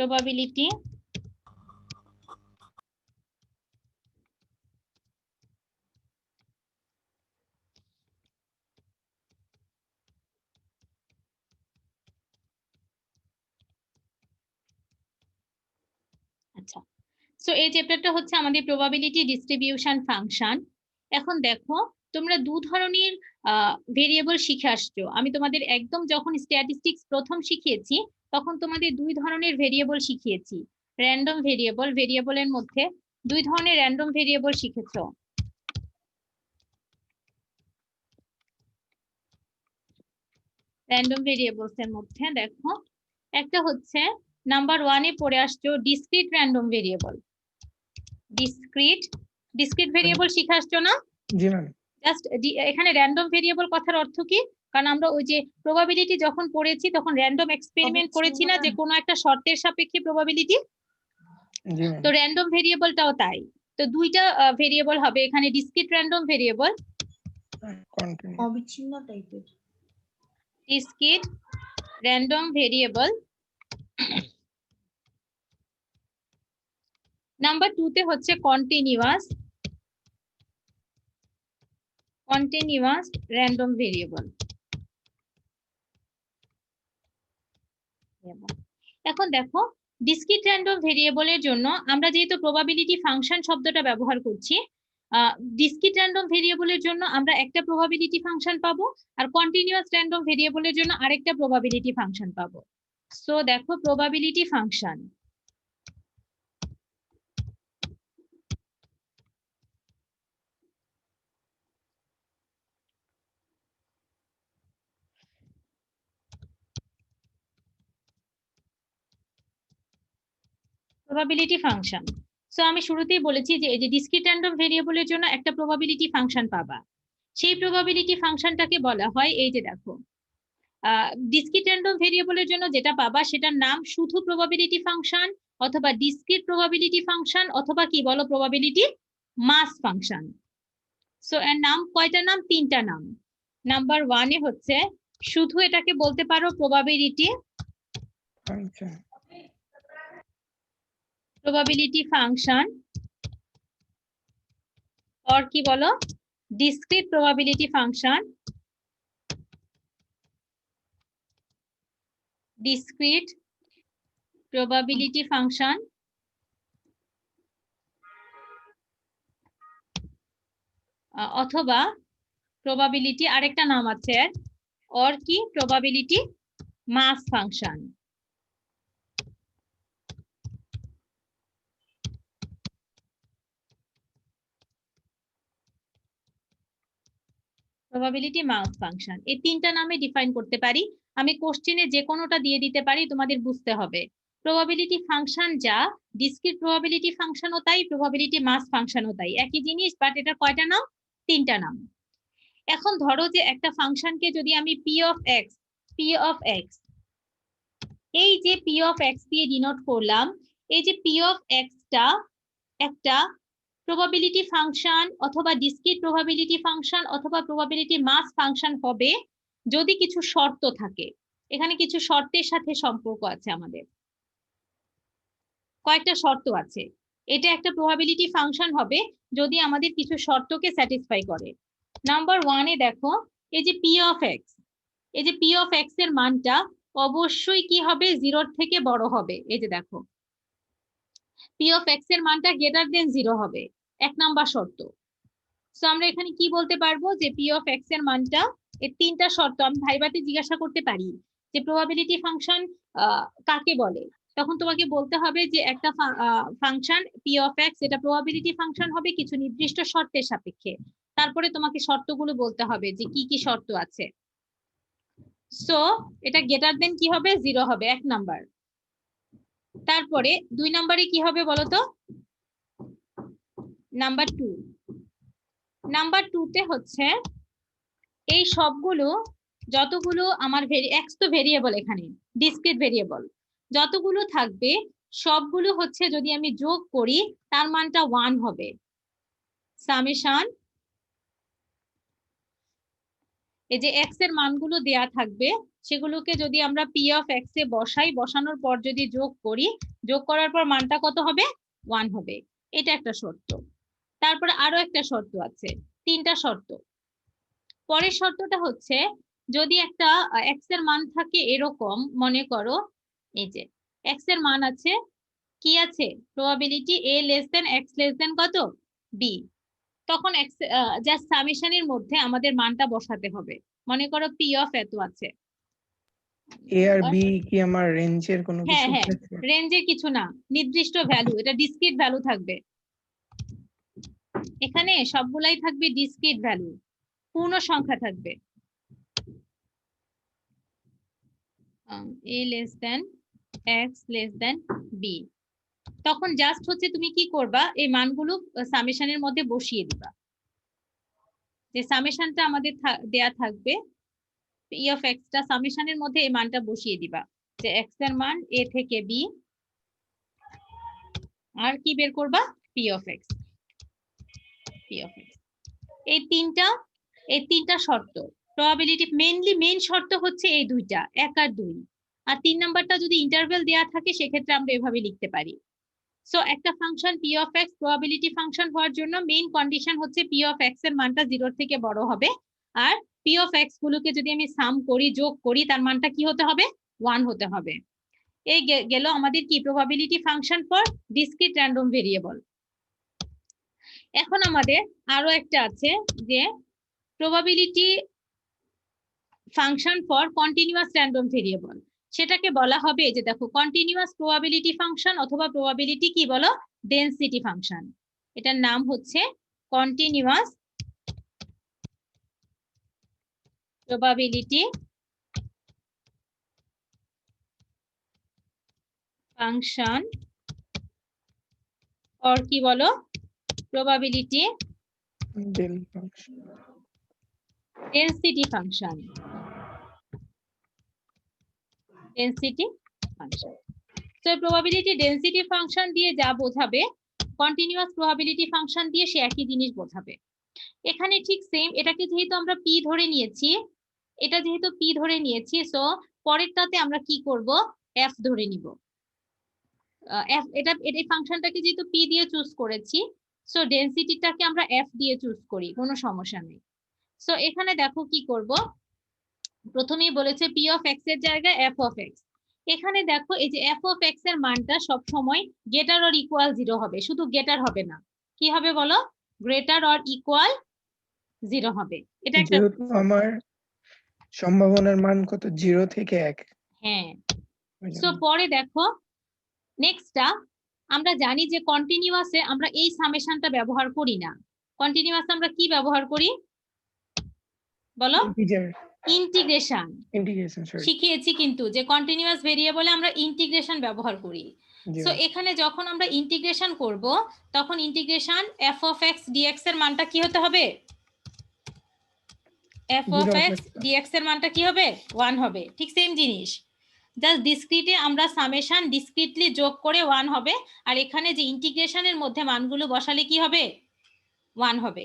probability আচ্ছা, so এই চ্যাপ্টারটা হচ্ছে আমাদের প্রবাবিলিটি ডিস্ট্রিবিউশন ফাংশন। এখন দেখো, তোমরা দু ধরনের ভেরিয়েবল শিখে আসছো। আমি তোমাদের একদম যখন স্ট্যাটিস্টিক্স প্রথম শিখিয়েছি তখন তোমাদের দুই ধরনের ভেরিয়েবল শিখিয়েছি। র্যান্ডম ভেরিয়েবল, ভেরিয়েবলের মধ্যে দুই ধরনের র্যান্ডম ভেরিয়েবল শিখেছো। র্যান্ডম ভেরিয়েবলস এর মধ্যে দেখো, একটা হচ্ছে নাম্বার 1 এ পড়ে আসছো discrete random variable. Discrete variable শিখে আসছো না? জি ম্যাম। জাস্ট এখানে র্যান্ডম ভেরিয়েবল কথার অর্থ কি? কারণ আমরা ওই যে প্রবাবিলিটি যখন পড়েছি তখন র্যান্ডম এক্সপেরিমেন্ট করেছি না, যে কোনো একটা শর্তের সাপেক্ষে প্রবাবিলিটি। তো র্যান্ডম ভেরিয়েবলটাও তাই। তো দুইটা ভেরিয়েবল হবে এখানে, ডিসক্রিট র্যান্ডম ভেরিয়েবল, অবিচ্ছিন্ন টাইপের ডিসক্রিট র্যান্ডম ভেরিয়েবল। নাম্বার 2 তে হচ্ছে কন্টিনিউয়াস র্যান্ডম ভেরিয়েবল। এখন দেখো, ডিসক্রিট র্যান্ডম ভেরিয়েবলের জন্য আমরা যেহেতু প্রবাবিলিটি ফাংশন শব্দটা ব্যবহার করছি, ডিসক্রিট র্যান্ডম ভেরিয়েবলের জন্য আমরা একটা প্রবাবিলিটি ফাংশন পাবো, আর কন্টিনিউয়াস র্যান্ডম ভেরিয়েবলের জন্য আরেকটা প্রবাবিলিটি ফাংশন পাবো। সো দেখো, probability function probability function. So আমি শুরুতেই বলেছি যে এই যে ডিসক্রিট র্যান্ডম ভেরিয়েবলের জন্য একটা প্রবাবিলিটি ফাংশন পাবা, সেই প্রবাবিলিটি ফাংশনটাকে বলা হয়, এই যে দেখো, ডিসক্রিট র্যান্ডম ভেরিয়েবলের জন্য যেটা পাবা সেটার নাম শুধু প্রবাবিলিটি ফাংশন, অথবা ডিসক্রিট প্রবাবিলিটি ফাংশন, অথবা কি বলো, প্রবাবিলিটি মাস ফাংশন। সো এর নাম কয়টা? নাম তিনটা নাম। নাম্বার 1 এ হচ্ছে শুধু এটাকে বলতে পারো প্রবাবিলিটি ফাংশন, और কি বলো, discrete probability function, discrete probability function, অথবা প্রবাবিলিটি আরেকটা নাম আছে और কি, probability mass function. Probability mass function, এই তিনটা নামে ডিফাইন করতে পারি। আমি কোশ্চেনে যে কোনোটা দিয়ে দিতে পারি, তোমাদের বুঝতে হবে প্রবাবিলিটি ফাংশন যা, ডিসক্রিট প্রবাবিলিটি ফাংশনও তাই, প্রবাবিলিটি মাস ফাংশনও তাই, একই জিনিস, বাট এটা কয়টা নাম? তিনটা নাম। এখন ধরো যে একটা ফাংশনকে যদি আমি পি অফ এক্স এই যে পি অফ এক্স দিয়ে ডিনোট করলাম, এই যে পি অফ এক্সটা একটা প্রবাবিলিটি ফাংশন অথবা ডিসক্রিট প্রবাবিলিটি ফাংশন অথবা প্রবাবিলিটি মাস ফাংশন হবে যদি কিছু শর্ত থাকে। এখানে কিছু শর্তের সাথে সম্পর্ক আছে আমাদের, কয়েকটা শর্ত আছে। এটা একটা প্রবাবিলিটি ফাংশন হবে যদি আমাদের কিছু শর্তকে স্যাটিসফাই করে। নাম্বার 1 এ দেখো, এই যে পি অফ এক্স, এই যে পি অফ এক্স এর মানটা অবশ্যই কি হবে? 0 থেকে বড় হবে। এই যে দেখো, পি অফ এক্স এর মানটা গ্রেটার দেন 0 হবে, 1 নাম্বার শর্ত। সো আমরা এখানে কি বলতে পারবো? যে পি অফ এক্স এর মানটা, এই তিনটা শর্ত আমি ভাইবাতে জিজ্ঞাসা করতে পারি যে প্রবাবিলিটি ফাংশন কাকে বলে, তখন তোমাকে বলতে হবে যে একটা ফাংশন পি অফ এক্স, এটা প্রবাবিলিটি ফাংশন হবে কিছু নির্দিষ্ট শর্তের সাপেক্ষে। তারপরে তোমাকে শর্তগুলো বলতে হবে যে কি কি শর্ত আছে। সো এটা গ্রেটার দেন কি হবে? 0 হবে, 1 নাম্বার। তারপরে 2 নাম্বারে কি হবে বলতো? নাম্বার 2 তে হচ্ছে এই সবগুলো, যতগুলো আমার এক্স তো ভেরিয়েবল, এখানে ডিসক্রিট ভেরিয়েবল, যতগুলো থাকবে সবগুলো হচ্ছে যদি আমি যোগ করি তার মানটা 1 হবে। সামেশন, এই যে এক্স এর মানগুলো দেয়া থাকবে সেগুলোকে যদি আমরা পি অফ এক্স এ বসাই, বসানোর পর যদি যোগ করি, যোগ করার পর মানটা কত হবে? 1 হবে। এটা একটা শর্ত। তারপরে আরো একটা শর্ত আছে, 3টা শর্ত। পরের শর্তটা হচ্ছে যদি একটা এক্স এর মান থাকে এরকম, মনে করো এই যে এক্স এর মান আছে, কি আছে? Probability a less than X less দেন কত? b। তখন এক্স জাস্ট সামেশনের মধ্যে আমাদের মানটা বসাতে হবে। মনে করো পি অফ এত আছে, এ আর বি কি আমার রেঞ্জের কোনো হ্যাঁ কিছু হ্যাঁ, থাকছে? রেঞ্জের কিছু না, নির্দিষ্ট ভ্যালু, এটা ডিসক্রিট ভ্যালু থাকবে। এখানে সবগুলাই থাকবে ডিসক্রিট ভ্যালু, পূর্ণ সংখ্যা থাকবে। a less than X less than B. তখন জাস্ট হচ্ছে তুমি কি করবা, এই মানগুলো সামেশনের মধ্যে বসিয়ে দিবা। যে সামেশনটা আমাদের দেয়া থাকবে পি অফ এক্স টা, সামেশনের মধ্যে এই মানটা বসিয়ে দিবা, যে এক্স এর মান a থেকে b, আর কি বের করবা? P of x. P of x এই তিনটা শর্ত। প্রবাবিলিটি মেইন শর্ত হচ্ছে এই দুইটা, 1 আর 2। আর 3 নাম্বারটা যদি ইন্টারভেল দেয়া থাকে সেক্ষেত্রে আমরা এভাবে লিখতে পারি। সো একটা function P of x probability function হওয়ার জন্য মেইন কন্ডিশন হচ্ছে পি অফ এক্স এর মানটা 0 থেকে বড় হবে, আর পি অফ এক্স গুলোকে যদি আমি সাম করি, যোগ করি, তার মানটা কি হতে হবে? 1 হতে হবে। এই গেল আমাদের কি probability function for discrete random variable. এখন আমাদের আরো একটা আছে যে probability function for continuous random variable. সেটাকে বলা হবে, যে দেখো কন্টিনিউয়াস প্রবাবিলিটি ফাংশন অথবা প্রবাবিলিটি কি বলো? Density function. এটার নাম হচ্ছে কন্টিনিউয়াস প্রবাবিলিটি ফাংশন, or কি বলো? Probability density function. Density function. তো প্রবাবিলিটি ডেনসিটি ফাংশন দিয়ে যা বোঝাবে, কন্টিনিউয়াস প্রবাবিলিটি ফাংশন দিয়ে সে একই জিনিস বোঝাবে। এখানে ঠিক সেম, এটাকে যেহেতু আমরা পি ধরে নিয়েছি, এটা যেহেতু পি ধরে নিয়েছি, সো পরেরটাতে আমরা কি করব? এফ ধরে নিব। এফ, এটা এই ফাংশনটাকে যেহেতু পি দিয়ে চুজ করেছি, সো ডেনসিটিটাকে আমরা এফ দিয়ে চুজ করি, কোনো সমস্যা নেই। সো এখানে দেখো কি করব, প্রথমেই বলেছে পি অফ এক্স এর জায়গায় এফ অফ এক্স। এখানে দেখো এই যে এফ অফ এক্স এর মানটা সব সময় গ্রেটার অর ইকুয়াল 0 হবে, শুধু গ্রেটার হবে না, কি হবে বলো? গ্রেটার অর ইকুয়াল 0 হবে। এটা একটা, যেহেতু আমার সম্ভাবনার মান কত? 0 থেকে 1। হ্যাঁ। সো পরে দেখো নেক্সটটা, আমরা জানি যে কন্টিনিউয়াসে আমরা এই সামেশনটা ব্যবহার করি না। কন্টিনিউয়াসে আমরা কি ব্যবহার করি বলো? ইন্টিগ্রেশন। শিখিয়েছি কিন্তু যে কন্টিনিউয়াস ভেরিয়েবলে আমরা ইন্টিগ্রেশন ব্যবহার করি। সো এখানে যখন আমরা ইন্টিগ্রেশন করব, তখন integration F of X DX এর মানটা কি হতে হবে? এফ অফ এক্স ডিএক্স এর মানটা কি হবে? 1 হবে। ঠিক সেম জিনিস, জাস্ট ডিসক্রিটে আমরা সামেশন ডিসক্রিটলি যোগ করে 1 হবে, আর এখানে যে ইন্টিগ্রেশনের মধ্যে মানগুলো বসালে কি হবে? 1 হবে।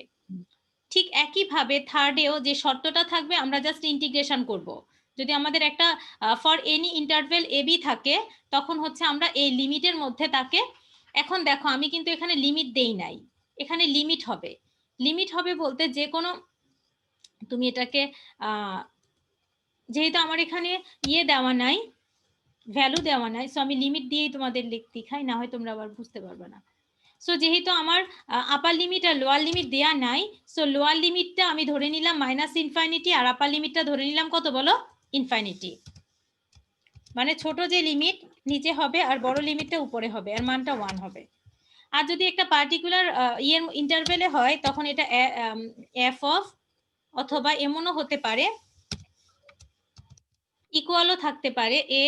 ঠিক একইভাবে থার্ডেও যে শর্তটা থাকবে, আমরা জাস্ট ইন্টিগ্রেশন করব। যদি আমাদের একটা for any interval A B থাকে, তখন হচ্ছে আমরা এই লিমিটের মধ্যে তাকে, এখন দেখো আমি কিন্তু এখানে লিমিট দেই নাই, এখানে লিমিট হবে। লিমিট হবে বলতে যে কোনো, তুমি এটাকে যেহেতু আমার এখানে ইয়ে দেওয়া নাই, ভ্যালু দেওয়া নাই, সো আমি লিমিট দিয়েই তোমাদের দেখাই, না হয় তোমরা আবার বুঝতে পারবে না। সো যেহেতু আমার আপার লিমিট আর লোয়ার লিমিট দেয়া নাই, সো লোয়ার লিমিটটা আমি ধরে নিলাম -ইনফাইনিটি, আর আপার লিমিটটা ধরে নিলাম কত বলো? ইনফাইনিটি। মানে ছোট যে লিমিট নিচে হবে আর বড় লিমিটটা উপরে হবে, আর মানটা 1 হবে। আর যদি একটা পার্টিকুলার ইয়ের ইন্টারভেলে হয়, তখন এটা এফ অফ, অথবা এমনও হতে পারে ইকুয়ালও থাকতে পারে এ,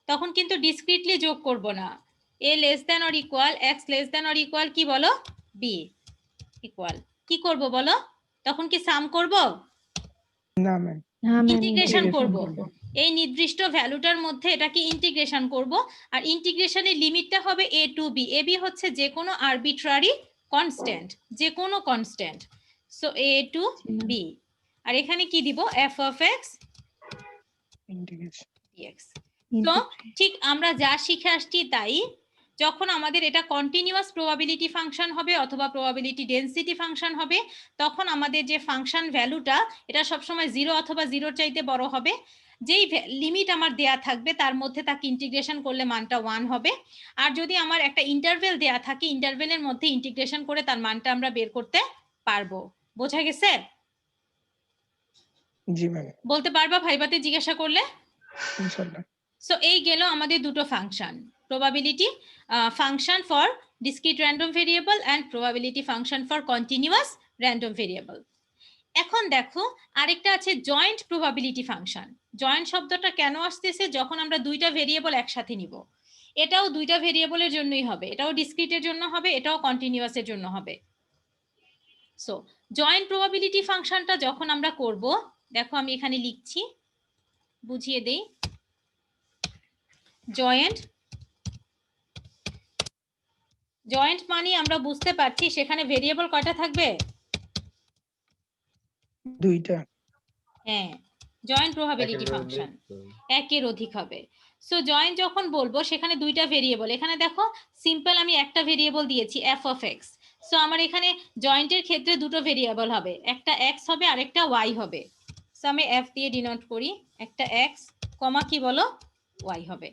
তখন কিন্তু ডিসক্রিটলি যোগ করব না। A less than or equal x less than or equal কি বলো? বি ইকুয়াল কি করব বলো? তখন কি সাম করব? না ম্যাম, ইন্টিগ্রেশন করব। এই নির্দিষ্ট ভ্যালুটার মধ্যে এটাকে ইন্টিগ্রেশন করব, আর ইন্টিগ্রেশনের লিমিটটা হবে এ টু বি। এ বি হচ্ছে যে কোনো আরবিট্রারি কনস্ট্যান্ট, যে কোনো কনস্ট্যান্ট। সো এ টু বি, আর এখানে কি দিব? F of x integration dx। তো ঠিক আমরা যা শিখে আসছি তাই, যখন আমাদের এটা কন্টিনিউয়াস প্রবাবিলিটি ফাংশন হবে অথবা প্রবাবিলিটি ডেনসিটি ফাংশন হবে, তখন আমাদের যে ফাংশন ভ্যালুটা এটা সবসময় 0 অথবা 0 চাইতে বড় হবে। যেই লিমিট আমার দেয়া থাকবে তার মধ্যে তাকে ইন্টিগ্রেশন করলে মানটা 1 হবে। আর যদি আমার একটা ইন্টারভেল দেয়া থাকে, ইন্টারভেলের মধ্যে ইন্টিগ্রেশন করে তার মানটা আমরা বের করতে পারবো। বোঝা গেছে? জি ম্যাম। বলতে পারবা ভাইবাতে জিজ্ঞাসা করলে? ইনশাআল্লাহ। সো এই গেল আমাদের দুটো function, probability function for discrete random variable and probability function for continuous random variable. এখন দেখো আরেকটা আছে জয়েন্ট প্রবাবিলিটি ফাংশন। জয়েন্ট শব্দটা কেন আসতেছে? যখন আমরা দুইটা ভেরিয়েবল একসাথে নিব। এটাও দুইটা ভেরিয়েবলের জন্যই হবে, এটাও ডিসক্রিটের জন্য হবে, এটাও কন্টিনিউয়াসের জন্য হবে। সো জয়েন্ট প্রবাবিলিটি ফাংশনটা যখন আমরা করব, দেখো আমি এখানে লিখছি, বুঝিয়ে দেই। জয়েন্ট মানে আমরা বুঝতে পারছি সেখানে ভেরিয়েবল কয়টা থাকবে? দুইটা। হ্যাঁ, জয়েন্ট প্রবাবিলিটি ফাংশন একের অধিক হবে। সো জয়েন্ট যখন বলবো সেখানে দুইটা ভেরিয়েবল, এখানে দেখো সিম্পল আমি একটা ভেরিয়েবল দিয়েছি f of x। সো আমার এখানে জয়েন্টের ক্ষেত্রে দুটো ভেরিয়েবল হবে, একটা x হবে আর একটা y হবে। সো আমি f দিয়ে ডিনোট করি, একটা x কমা কি বলো y হবে।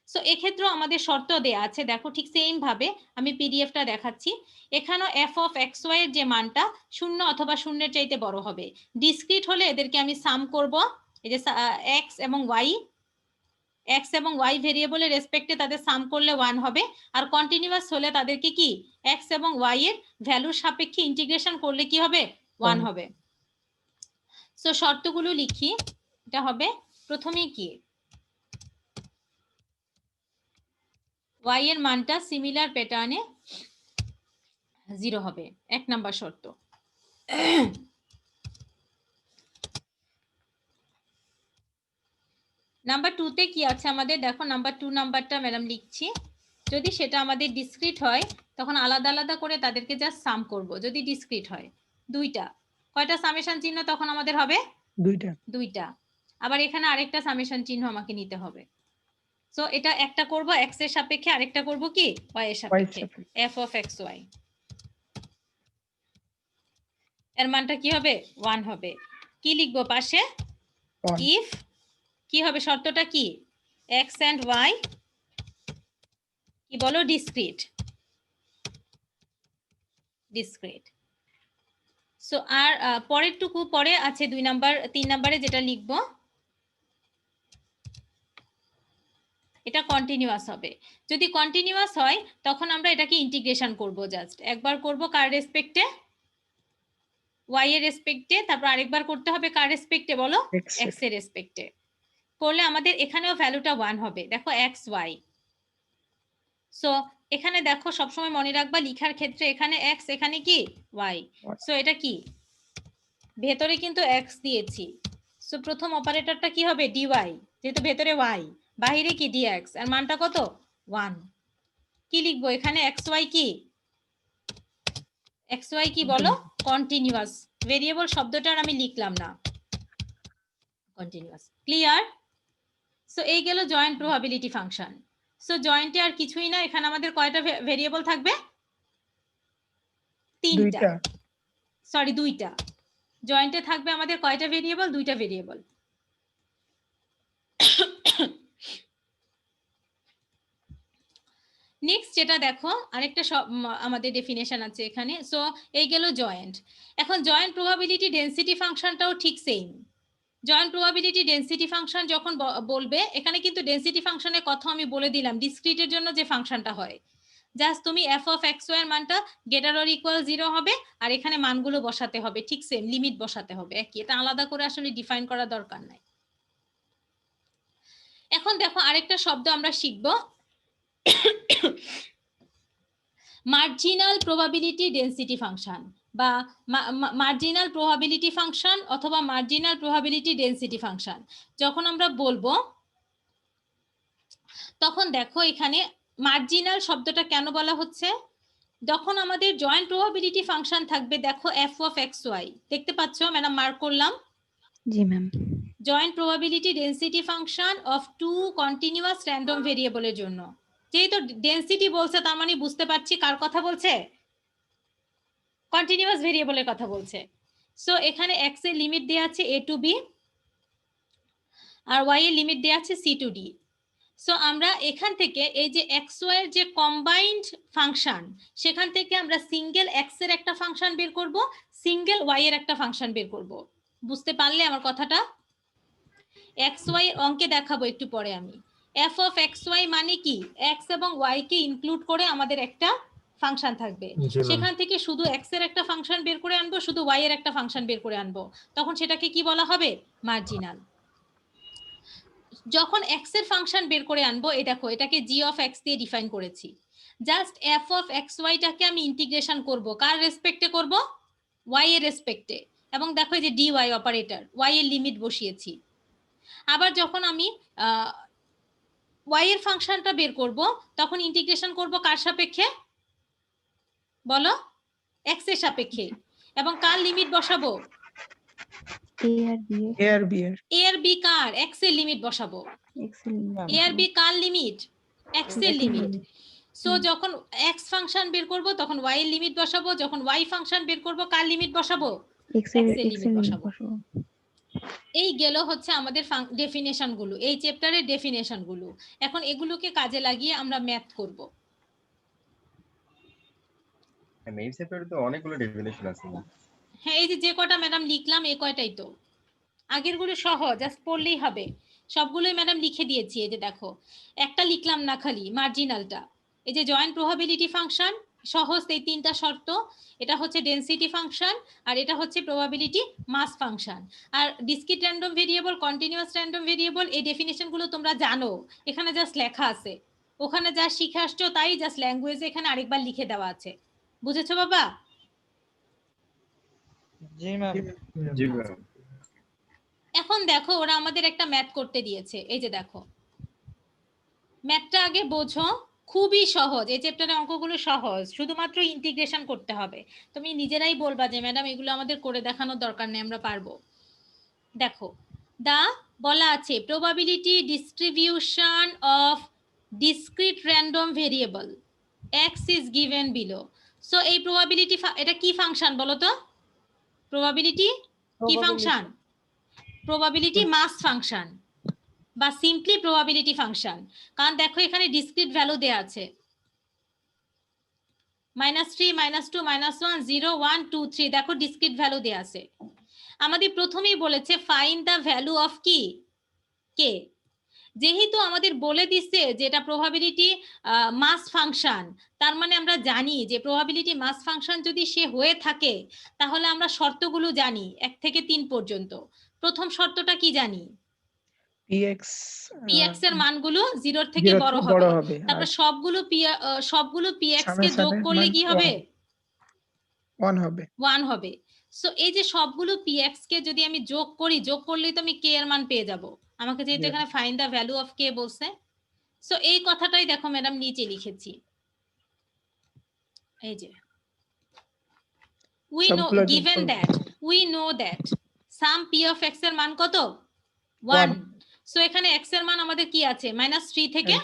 সো এক্ষেত্রেও আমাদের শর্ত দেয়া আছে, দেখো ঠিক সেম ভাবে আমি পিডিএফটা দেখাচ্ছি। এখানেও f of xy এর যে মানটা 0 অথবা 0-এর চাইতে বড় হবে। ডিসক্রিট হলে এদেরকে আমি সাম করব, এই যে x এবং y ভেরিয়েবলের রেসপেক্টে তাদের সাম করলে 1 হবে। আর কন্টিনিউয়াস হলে তাদেরকে কি x এবং y এর ভ্যালুর সাপেক্ষে ইন্টিগ্রেশন করলে কি হবে? 1 হবে। সো শর্তগুলো লিখি, এটা হবে প্রথমেই কি y এর মানটা সিমিলার প্যাটার্নে 0 হবে, 1 নাম্বার শর্ত। নাম্বার 2 তে কি আছে আমাদের? দেখো নাম্বার 2 নাম্বারটা ম্যাডাম লিখছি, যদি সেটা আমাদের ডিসক্রিট হয় তখন আলাদা আলাদা করে তাদেরকে জাস্ট সাম করব। যদি ডিসক্রিট হয় দুইটা, কয়টা সামেশন চিহ্ন তখন আমাদের হবে? দুইটা। আবার এখানে আরেকটা সামেশন চিহ্ন আমাকে নিতে হবে। সো এটা একটা করব x এর সাপেক্ষে, আরেকটা করব কি y এর সাপেক্ষে, f of xy। এর মানটা কি হবে? 1 হবে। কি লিখবো পাশে? ইফ কি হবে? শর্তটা কি? x and y কি বলো? ডিসক্রিট। সো আর পরেরটুকু পরে আছে 2 নাম্বার 3 নাম্বারে যেটা লিখবো এটা কন্টিনিউয়াস হবে। যদি কন্টিনিউয়াস হয় তখন আমরা এটাকে ইন্টিগ্রেশন করব, জাস্ট একবার করব কার রেসপেক্টে? y এর রেসপেক্টে, তারপর আরেকবার করতে হবে কার রেসপেক্টে বলো? x এর রেসপেক্টে। করলে আমাদের এখানেও ভ্যালুটা 1 হবে। দেখো x y। সো এখানে দেখো সবসময় মনে রাখবা লিখার ক্ষেত্রে এখানে x এখানে কি y। সো এটা কি ভেতরে কিন্তু x দিয়েছি, সো প্রথম অপারেটরটা কি হবে? dy, যেহেতু ভেতরে y, বাইরে কি dx, আর মানটা কত? 1। কি লিখবো এখানে? xy কি xy কি বলো? কন্টিনিউয়াস ভেরিয়েবল শব্দটা আমি লিখলাম না, কন্টিনিউয়াস। ক্লিয়ার? সো এই গেল জয়েন্ট প্রবাবিলিটি ফাংশন। সো জয়েন্টে আর কিছুই না, এখানে আমাদের কয়টা ভেরিয়েবল থাকবে? তিনটা, সরি দুইটা। জয়েন্টে থাকবে আমাদের কয়টা ভেরিয়েবল? দুইটা ভেরিয়েবল। নেক্সট যেটা দেখো আরেকটা আমাদের ডেফিনেশন আছে এখানে। সো এই গেল জয়েন্ট। এখন জয়েন্ট প্রবাবিলিটি ডেনসিটি ফাংশনটাও ঠিক same. Joint probability density function যখন বলবে, এখানে কিন্তু ডেনসিটি ফাংশনের কথা আমি বলে দিলাম, ডিসক্রিটের জন্য যে ফাংশনটা হয়, জাস্ট তুমি f of xy এর মানটা গ্রেটার অর ইকুয়াল 0 হবে আর এখানে মানগুলো বসাতে হবে, ঠিক সেম লিমিট বসাতে হবে একই, এটা আলাদা করে আসলে ডিফাইন করা দরকার নাই। এখন দেখো আরেকটা শব্দ আমরা শিখব, মার্জিনাল প্রবাবিলিটি ডেনসিটি ফাংশন বা মার্জিনাল প্রবাবিলিটি ফাংশন অথবা মার্জিনাল প্রবাবিলিটি ডেনসিটি ফাংশন যখন আমরা বলবো, তখন দেখো এখানে মার্জিনাল শব্দটা কেন বলা হচ্ছে? যখন আমাদের জয়েন্ট প্রবাবিলিটি ফাংশন থাকবে, দেখো f of xy দেখতে পাচ্ছ ম্যাডাম, মার্ক করলাম। জি ma'am. Joint probability density function of two continuous random ভেরিয়েবলের জন্য। যেহেতু ডেনসিটি বলছে তার মানে বুঝতে পারছি কার কথা বলছে, কন্টিনিউয়াস ভেরিয়েবলের কথা বলছে। সো এখানে এক্স এর লিমিট দেওয়া আছে a টু b আর y এর লিমিট দেওয়া আছে c টু d। সো আমরা এখান থেকে এই যে এক্স ওয়াই এর যে কম্বাইন্ড ফাংশন, সেখান থেকে আমরা সিঙ্গেল এক্স এর একটা ফাংশন বের করব, সিঙ্গেল ওয়াই এর একটা ফাংশন বের করব। বুঝতে পারলে আমার কথাটা? এক্স ওয়াই এর অঙ্কে দেখাবো একটু পরে আমি। এফ অফ এক্স ওয়াই মানে কি, এক্স এবং ওয়াই কে ইনক্লুড করে আমাদের একটা ফাংশন থাকবে, সেখান থেকে শুধু এক্স এর একটা ফাংশন বের করে আনবো, শুধু ওয়াই এর একটা ফাংশন বের করে আনবো, তখন সেটাকে কি বলা হবে? মার্জিনাল। যখন এক্স এর ফাংশন বের করে আনবো, এই দেখো এটাকে জি অফ এক্স দিয়ে ডিফাইন করেছি। জাস্ট এফ অফ এক্স ওয়াইটাকে আমি ইন্টিগ্রেশন করব, কার রেসপেক্টে করব? ওয়াই এর রেসপেক্টে। এবং দেখো এই যে ডি ওয়াই অপারেটর, ওয়াই এর লিমিট বসিয়েছি। আবার যখন আমি ওয়াই এর ফাংশনটা বের করব, তখন ইন্টিগ্রেশন করব কার সাপেক্ষে বলো? এক্স এর সাপেক্ষে। এবং কার লিমিট বসাবো? এ আর বি এ আর বি এর এ আর বি কার? এক্স এর লিমিট বসাবো। এ আর বি কার লিমিট? এক্স এর লিমিট। সো যখন এক্স ফাংশন বের করব তখন ওয়াই এর লিমিট বসাবো, যখন ওয়াই ফাংশন বের করব কার লিমিট বসাবো? এক্স এর লিমিট বসাবো। বসাবো। এই গেল হচ্ছে আমাদের ডেফিনেশন গুলো, এই চ্যাপ্টারের ডেফিনেশন গুলো। এখন এগুলোকে কাজে লাগিয়ে আমরা ম্যাথ করব। এই চ্যাপ্টারে তো অনেকগুলো ডেফিনেশন আছে। হ্যাঁ, এই যে কটা ম্যাডাম লিখলাম এই কয়টাই তো। আগের গুলো সহজ, জাস্ট পড়লেই হবে। সবগুলোই ম্যাডাম লিখে দিয়েছি। এই যে দেখো একটা লিখলাম না খালি, মার্জিনালটা। এই যে জয়েন্ট প্রবাবিলিটি ফাংশন, সহজ এই তিনটা শর্ত। এটা হচ্ছে ডেনসিটি ফাংশন, আর এটা হচ্ছে প্রবাবিলিটি মাস ফাংশন। আর discrete random variable, continuous random variable, এই ডেফিনেশন গুলো তোমরা জানো, এখানে জাস্ট লেখা আছে। ওখানে যা শিখে আসছো তাই জাস্ট ল্যাঙ্গুয়েজে এখানে আরেকবার লিখে দেওয়া আছে। বুঝেছো বাবা? জি ম্যাম। জি ম্যাম। এখন দেখো ওরা আমাদের একটা ম্যাথ করতে দিয়েছে। এই যে দেখো ম্যাথটা আগে বোঝো, খুবই সহজ। এই চ্যাপ্টারে অঙ্কগুলো সহজ, শুধুমাত্র ইন্টিগ্রেশন করতে হবে। তুমি নিজেরাই বলবা যে ম্যাডাম এগুলো আমাদের করে দেখানোর দরকার নেই, আমরা পারবো। দেখো দা বলা আছে probability distribution of discrete random variable x is given below. So এই প্রবাবিলিটি, এটা কি ফাংশন বলো তো? প্রবাবিলিটি কি ফাংশন? প্রবাবিলিটি মাস ফাংশন বা সিম্পলি প্রবাবিলিটি ফাংশন। কারণ দেখো এখানে ডিসক্রিট ভ্যালু দেয়া আছে, -3, -2, -1, 0, 1, 2, 3। দেখো ডিসক্রিট ভ্যালু দেয়া আছে। আমাদের প্রথমেই বলেছে ফাইন্ড দ্য ভ্যালু অফ কি, কে। যেহেতু আমাদের বলে দিচ্ছে যে এটা প্রবাবিলিটি মাস ফাংশন, তার মানে আমরা জানি যে প্রবাবিলিটি মাস ফাংশন যদি সে হয়ে থাকে, তাহলে আমরা শর্তগুলো জানি 1 থেকে 3 পর্যন্ত। প্রথম শর্তটা কি জানি? px px এর মানগুলো 0 থেকে বড় হবে। তারপর সবগুলো px কে যোগ করলে কি হবে? 1 হবে। 1 হবে। সো এই যে সবগুলো px কে যদি আমি যোগ করি, যোগ করলেই তো আমি k এর মান পেয়ে যাব। আমাকে যেহেতু এখানে find the value of k বলছে, সো এই কথাটাই দেখো ম্যাডাম নিচে লিখেছি। এই যে we know given that we know that sum p of x এর মান কত? 1। সো এখানে x এর মান আমাদের কি আছে? -3 থেকে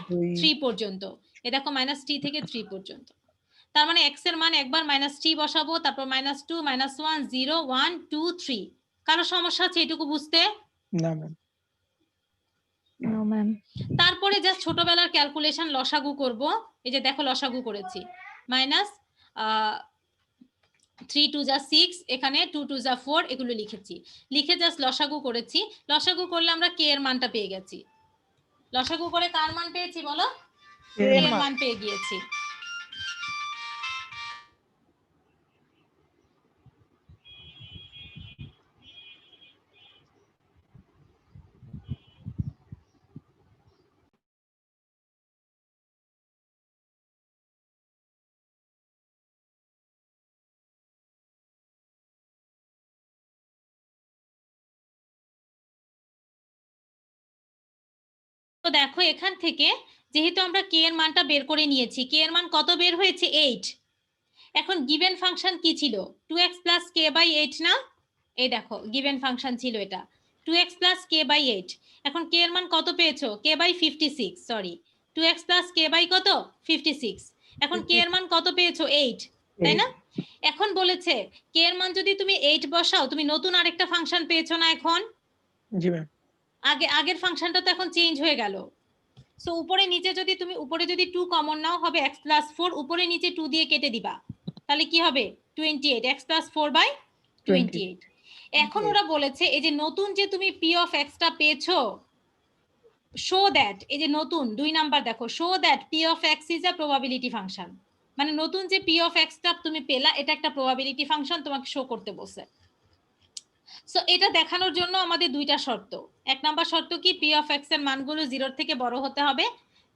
3 পর্যন্ত। এই দেখো -3 থেকে 3 পর্যন্ত। তার মানে x এর মান একবার -3 বসাবো, তারপর -2, -1, 0, 1, 2, 3। কারো সমস্যা আছে এটুকু বুঝতে? না ম্যাম। No ma'am. তারপরে জাস্ট ছোটবেলার ক্যালকুলেশন, লসাগু করব। এই যে দেখো লসাগু করেছি, -3 2 যা 6, এখানে 2 2 যা 4, এগুলো লিখেছি। লিখে জাস্ট লসাগু করেছি। লসাগু করলে আমরা কে এর মানটা পেয়ে গেছি। লসাগু করে কার মান পেয়েছি বলো? কে এর মান পেয়ে গিয়েছি। তো দেখো এখান থেকে যেহেতু আমরা কে এর মানটা বের করে নিয়েছি, কে এর মান কত বের হয়েছে? 8। এখন গিভেন ফাংশন কি ছিল? 2x + k/8 না? এই দেখো গিভেন ফাংশন ছিল এটা। 2x plus k by 8। এখন কে এর মান কত পেয়েছো? K by 56, sorry 2x plus k by কত 56। এখন কে এর মান কত পেয়েছো? 8, তাই না? এখন বলেছে কে এর মান যদি তুমি 8 বসাও, তুমি নতুন আরেকটা ফাংশন পেয়েছো না এখন? জি ম্যাম। আগের ফাংশনটা তো এখন চেঞ্জ হয়ে গেল। সো উপরে নিচে যদি তুমি উপরে যদি 2 কমন নাও হবে x প্লাস 4, উপরে নিচে 2 দিয়ে কেটে দিবা, তাহলে কি হবে 28, x প্লাস 4 বাই 28। এখন ওরা বলেছে এই যে নতুন যে তুমি p অফ x টা পেয়েছো, শো দ্যাট, এই যে নতুন 2 নাম্বার দেখো, show that p of x is a probability function. মানে নতুন যে p অফ x টা তুমি পেলা, এটা একটা প্রবাবিলিটি ফাংশন, তোমাকে শো করতে বলছে। সো এটা দেখানোর জন্য আমাদের দুইটা শর্ত। এক নাম্বার শর্ত কি, p অফ x এর মানগুলো 0 থেকে বড় হতে হবে।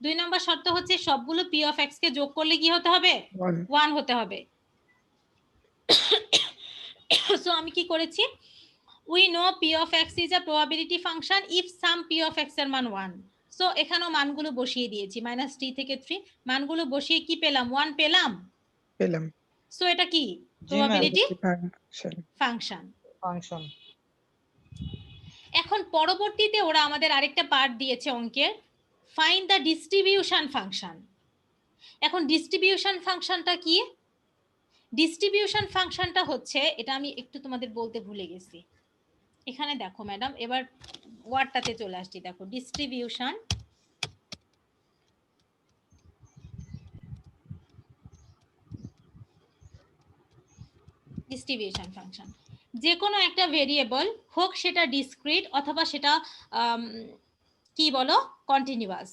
2 নাম্বার শর্ত হচ্ছে সবগুলো p অফ x কে যোগ করলে কি হতে হবে? 1 হতে হবে। সো আমি কি করেছি, we know p of x is a probability function if some p of x এর মান 1। সো এখানেও মানগুলো বসিয়ে দিয়েছি, -3 থেকে 3 মানগুলো বসিয়ে কি পেলাম? 1 পেলাম। সো এটা কি? Probability function. এখন পরবর্তীতে ওরা আমাদের আরেকটা পার্ট দিয়েছে অঙ্কের, ফাইন্ড দ্য ডিস্ট্রিবিউশন ফাংশন। এখন ডিস্ট্রিবিউশন ফাংশনটা কি? ডিস্ট্রিবিউশন ফাংশনটা হচ্ছে, এটা আমি একটু তোমাদের বলতে ভুলে গেছি। এখানে দেখো ম্যাডাম, এবার ওয়ার্ডটাতে চলে আসছি, দেখো ডিস্ট্রিবিউশন। ডিস্ট্রিবিউশন ফাংশন যে কোনো একটা ভেরিয়েবল হোক, সেটা ডিসক্রিট অথবা সেটা কি বলো কন্টিনিউয়াস।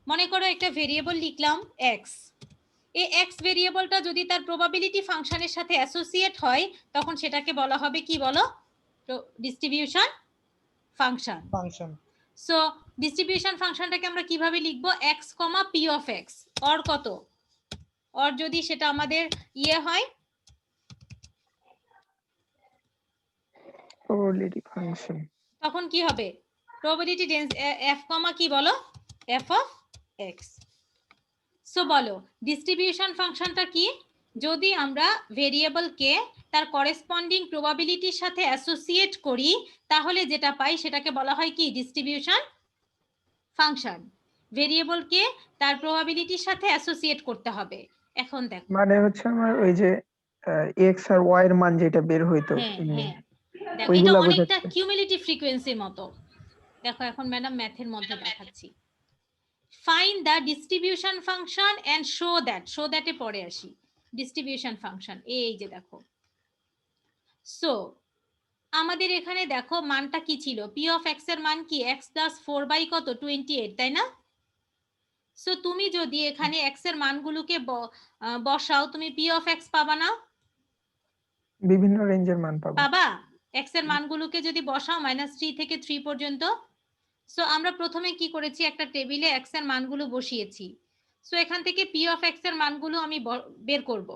মনে করো একটা ভেরিয়েবল লিখলাম x, এই x ভেরিয়েবলটা যদি তার প্রবাবিলিটি ফাংশনের সাথে অ্যাসোসিয়েট হয়, তখন সেটাকে বলা হবে কি বলো? Distribution function. সো ডিস্ট্রিবিউশন ফাংশনটাকে আমরা কিভাবে লিখব? x, p of x, or কত? অর যদি সেটা আমাদের ইয়ে হয়, প্রবাবিলিটি ফাংশন, তখন কি হবে? প্রবাবিলিটি ডেন্স f, কি বলো? f of x। সো বলো ডিস্ট্রিবিউশন ফাংশনটা কি? যদি আমরা ভেরিয়েবলকে তার করেসপন্ডিং প্রবাবিলিটির সাথে অ্যাসোসিয়েট করি, তাহলে যেটা পাই সেটাকে বলা হয় কি? Distribution function. ভেরিয়েবলকে তার প্রবাবিলিটির সাথে অ্যাসোসিয়েট করতে হবে। এখন দেখো মানে হচ্ছে আমার ওই যে x আর y এর মান যেটা বের হইতো, হ্যাঁ দেখো এটা অনেকটা কিউমুলেটিভ ফ্রিকোয়েন্সির মতো। দেখো এখন ম্যাডাম ম্যাথের মধ্যে দেখাচ্ছি। Find the distribution function and show that, show দ্যাটে পরে আসি। ডিস্ট্রিবিউশন ফাংশন এই যে দেখো, সো আমাদের এখানে দেখো মানটা কি ছিল? p অফ x এর মান কি? x প্লাস 4 বাই কত 28, তাই না? সো তুমি যদি এখানে x এর মানগুলোকে বসাও, তুমি p অফ x পাবা না? বিভিন্ন রেঞ্জের মান পাবা। x এর মানগুলোকে যদি বসাও -3 থেকে 3 পর্যন্ত। সো আমরা প্রথমে কি করেছি, একটা টেবিলে x এর মানগুলো বসিয়েছি। সো এখান থেকে p অফ x এর মানগুলো আমি বের করব।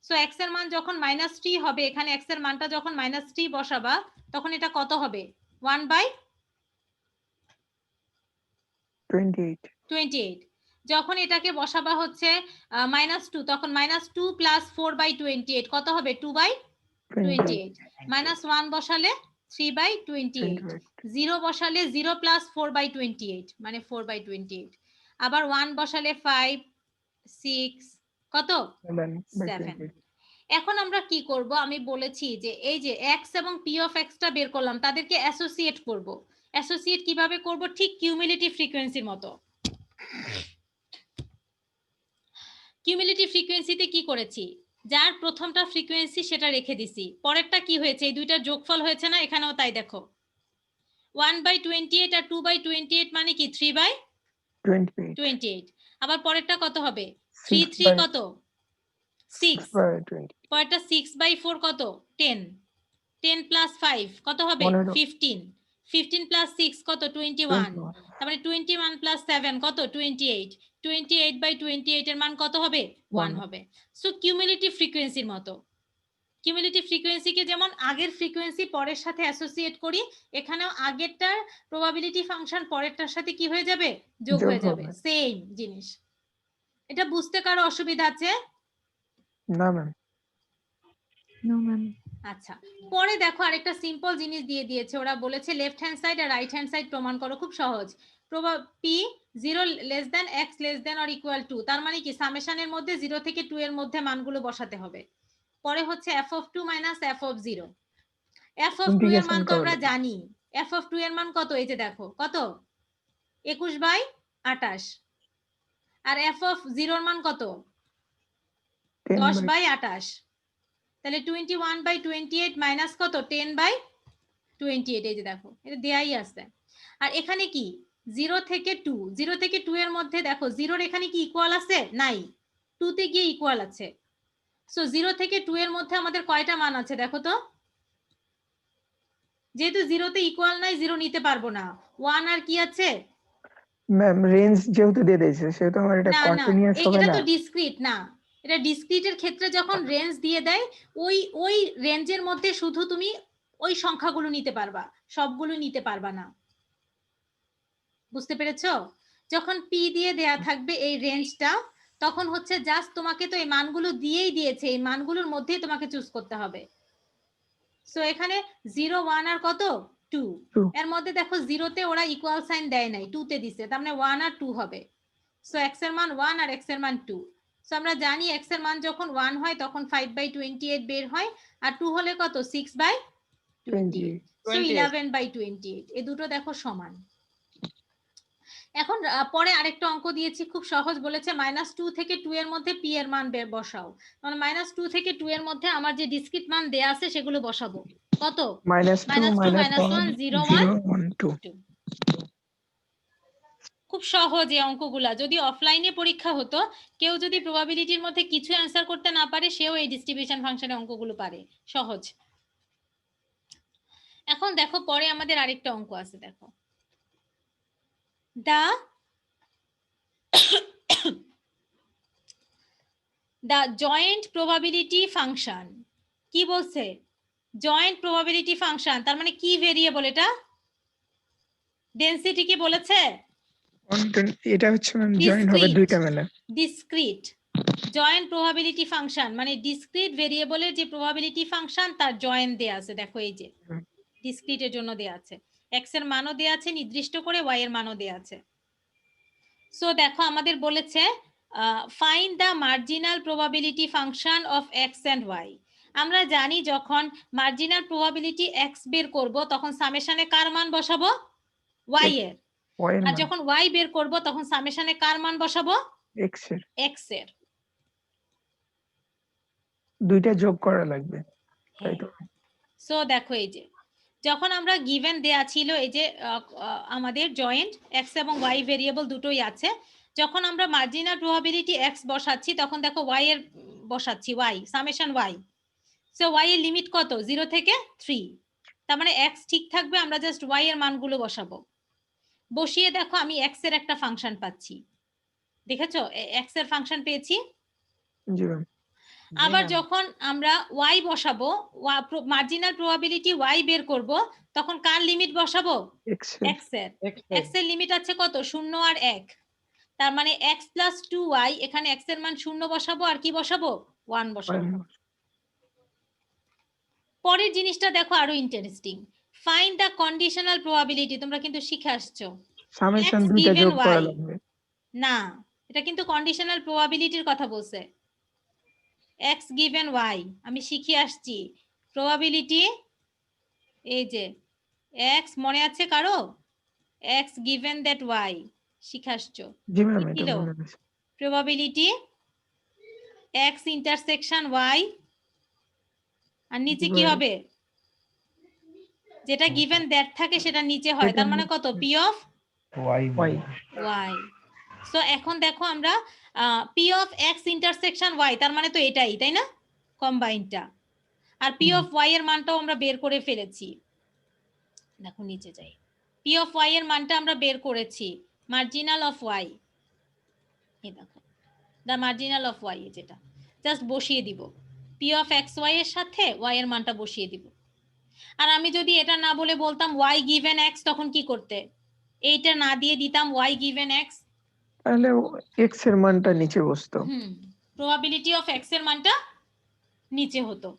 সো x এর মান যখন -3 হবে, এখানে x এর মানটা যখন -3 বসাবা, তখন এটা কত হবে? 1 বাই 28। যখন এটাকে বসাবা হচ্ছে -2, তখন -2 প্লাস 4 বাই 28 কত হবে? 2 বাই 28। -1 বসালে 3 বাই 28, 0 বসালে 0 প্লাস 4 বাই 28 মানে 4 বাই 28, আবার 1 বসালে 5, 6 কত? 7। এখন আমরা কি করব? আমি বলেছি যে এই যে x এবং p অফ x টা বের করলাম, তাদেরকে অ্যাসোসিয়েট করব। অ্যাসোসিয়েট কিভাবে করব? ঠিক কিউমুলেটিভ ফ্রিকোয়েন্সির মতো। কিউমুলেটিভ ফ্রিকোয়েন্সিতে কি করেছি? যার প্রথমটা ফ্রিকোয়েন্সি সেটা রেখে দিছি, পরেরটা কি হয়েছে? এই দুইটার যোগফল হয়েছে না? এখানেও তাই দেখো, 1 বাই 28 আর 2 বাই 28 মানে কি? 3 বাই 28। আবার পরেরটা কত হবে? 3 3 কত? 6। পরেরটা 6 বাই 4 কত? 10। 10 প্লাস 5 কত হবে? 15। 15 প্লাস 6 কত? 21। তারপরে 21 প্লাস 7 কত? 28। 28 বাই 28 এর মান কত হবে? 1 হবে। সো কিউমুলেটিভ ফ্রিকোয়েন্সির মতো। কিউমুলেটিভ ফ্রিকোয়েন্সিকে যেমন আগের ফ্রিকোয়েন্সি পরের সাথে অ্যাসোসিয়েট করি, এখানেও আগেরটার প্রবাবিলিটি ফাংশন পরেরটার সাথে কি হয়ে যাবে? যোগ হয়ে যাবে। সেম জিনিস। এটা বুঝতে কারো অসুবিধা আছে? না ম্যাম। No, ma'am. আচ্ছা, পরে দেখো আরেকটা সিম্পল জিনিস দিয়ে দিয়েছে, ওরা বলেছে লেফট হ্যান্ড সাইড আর রাইট হ্যান্ড সাইড প্রমাণ করো। খুব সহজ। P 0 less than X less than or equal to, তার মানে কি সামেশনের মধ্যে 0 থেকে 2 এর মধ্যে মানগুলো বসাতে হবে। পরে হচ্ছে F of 2 minus F of 0। F of 2 এর মান তো আমরা জানি, এফ অফ 2 এর মান কত, এই যে দেখো কত, 21/28। আর এফ অফ 0 এর মান কত, 10/28। তাহলে 21/28 মাইনাস কত, 10/28। এই যে দেখো এটা দেয়াই আছে। আর এখানে কি 0 থেকে 2, 0 থেকে 2 এর মধ্যে দেখো 0 এর এখানে কি ইকুয়াল আছে, নাই, 2 তে গিয়ে ইকুয়াল আছে। সো 0 থেকে 2 এর মধ্যে আমাদের কয়টা মান আছে দেখো তো। যেহেতু 0 তে ইকুয়াল নাই, 0 নিতে পারবো না। 1 আর কি আছে, ম্যাম রেঞ্জ যেহেতু দিয়ে দিয়েছে সেহেতু আমার এটা না না কন্টিনিউয়াস হবে এটা না। তো ডিসক্রিট না, এটা ডিসক্রিটের ক্ষেত্রে যখন রেঞ্জ দিয়ে দেয় ওই ওই রেঞ্জের মধ্যে শুধু তুমি ওই সংখ্যাগুলো নিতে পারবা, সবগুলো নিতে পারবা না। বুঝতে পেরেছো? যখন পি দিয়ে দেয়া থাকবে এই রেঞ্জটা, তখন হচ্ছে জাস্ট তোমাকে তো এই মানগুলো দিয়েই দিয়েছে, এই মানগুলোর মধ্যেই তোমাকে চুজ করতে হবে। সো এখানে 0, 1 আর কত 2, Two. এর মধ্যে দেখো 0 তে ওরা ইকুয়াল সাইন দেয় নাই, 2 তে দিছে, তার মানে 1 আর 2 হবে। সো x এর মান 1 আর x এর মান 2। সো আমরা জানি x এর মান যখন 1 হয় তখন 5/28 বের হয়, আর 2 হলে কত, 6/28। সো 11/28। এই দুটো দেখো সমান। এখন পরে আরেকটা অঙ্ক দিয়েছি খুব সহজ, বলেছে -2 থেকে 2 এর মধ্যে p এর মান বসাও। মানে -2 থেকে 2 এর মধ্যে আমার যে ডিসক্রিট মান দেয়া আছে সেগুলো বসাবো। কত, -2 -2 -1 -1 0 0 1 1 2। 2। খুব সহজ এই অঙ্কগুলা। যদি অফলাইনে পরীক্ষা হতো, কেউ যদি প্রবাবিলিটির মধ্যে কিছু অ্যান্সার করতে না পারে, সেও এই ডিস্ট্রিবিউশন ফাংশনের অঙ্কগুলো পারে, সহজ। এখন দেখো পরে আমাদের আরেকটা অঙ্ক আছে, দেখো the joint probability function। কি বলছে, জয়েন্ট প্রবাবিলিটি ফাংশন, তার মানে কি ভেরিয়েবল, এটা ডেনসিটি কি বলেছে, এটা হচ্ছে ম্যাম জয়েন্ট হবে দুইটা মেলা। ডিসক্রিট জয়েন্ট প্রবাবিলিটি ফাংশন মানে ডিসক্রিট ভেরিয়েবলের যে প্রবাবিলিটি ফাংশন তার জয়েন্ট দেয়া আছে। দেখো এই যে ডিসক্রিটের জন্য দেয়া আছে, x এর মানও দেয়া আছে নির্দিষ্ট করে, y এর মানও দেয়া আছে। সো দেখো আমাদের বলেছে find the marginal probability function of x and y। আমরা জানি যখন মার্জিনাল প্রবাবিলিটি x বের করব তখন সামেশনে কার মান বসাবো, y এর। আর যখন y বের করব তখন সামেশনে কার মান বসাবো, x এর। দুইটা যোগ করা লাগবে, তাই তো? সো দেখো এই যে যখন আমরা গিভেন দেয়া ছিল এই যে আমাদের জয়েন্ট x এবং y ভেরিয়েবল দুটোই আছে, যখন আমরা মার্জিনাল প্রবাবিলিটি x বসাচ্ছি তখন দেখো y এর বসাচ্ছি, y summation y। So y এর লিমিট কত, 0 থেকে 3, তার মানে x ঠিক থাকবে, আমরা জাস্ট y এর মানগুলো বসাবো। বসিয়ে দেখো আমি x এর একটা ফাংশন পাচ্ছি, দেখেছো x এর ফাংশন পেয়েছি। জি ম্যাম। আবার যখন আমরা y বসাবো, মার্জিনাল প্রবাবিলিটি y বের করব, তখন কার লিমিট বসাবো, x এর। x এর লিমিট আছে কত, 0 আর 1, তার মানে x + 2y, এখানে x এর মান 0 বসাবো আর কি বসাবো, 1 বসাবো। পরের জিনিসটা দেখো আরো interesting, find the conditional probability. তোমরা কিন্তু শিখে আসছো সামেশন দুইটা যোগ করা লাগবে না, এটা কিন্তু কন্ডিশনাল প্রবাবিলিটির কথা বলছে। x given y আমি শিখে আসছি, প্রবাবিলিটি এই যে x মনে আছে কারো, x given that y শিখে আসছো। জি ম্যাম, এটা মনে আছে। প্রবাবিলিটি x ইন্টারসেকশন y, আর নিচে কি হবে, যেটা given that থাকে সেটা নিচে হয়, তার মানে কত, p of y। সো এখন দেখো আমরা p of x intersection y, তার মানে তো এটাই, তাই না, কম্বাইনটা। আর p of y এর মানটাও আমরা বের করে ফেলেছি। দেখো নিচে যাই, p of y এর মানটা আমরা বের করেছি, মার্জিনাল অফ y। এই দেখো দা মার্জিনাল অফ y, যেটা জাস্ট বসিয়ে দিব, p of x y এর সাথে y এর মানটা বসিয়ে দিব। আর আমি যদি এটা না বলে বলতাম y given x, তখন কি করতে, এইটা না দিয়ে দিতাম y given x, তাহলে x এর মানটা নিচে বসতো। প্রবাবিলিটি অফ x এর মানটা নিচে হতো।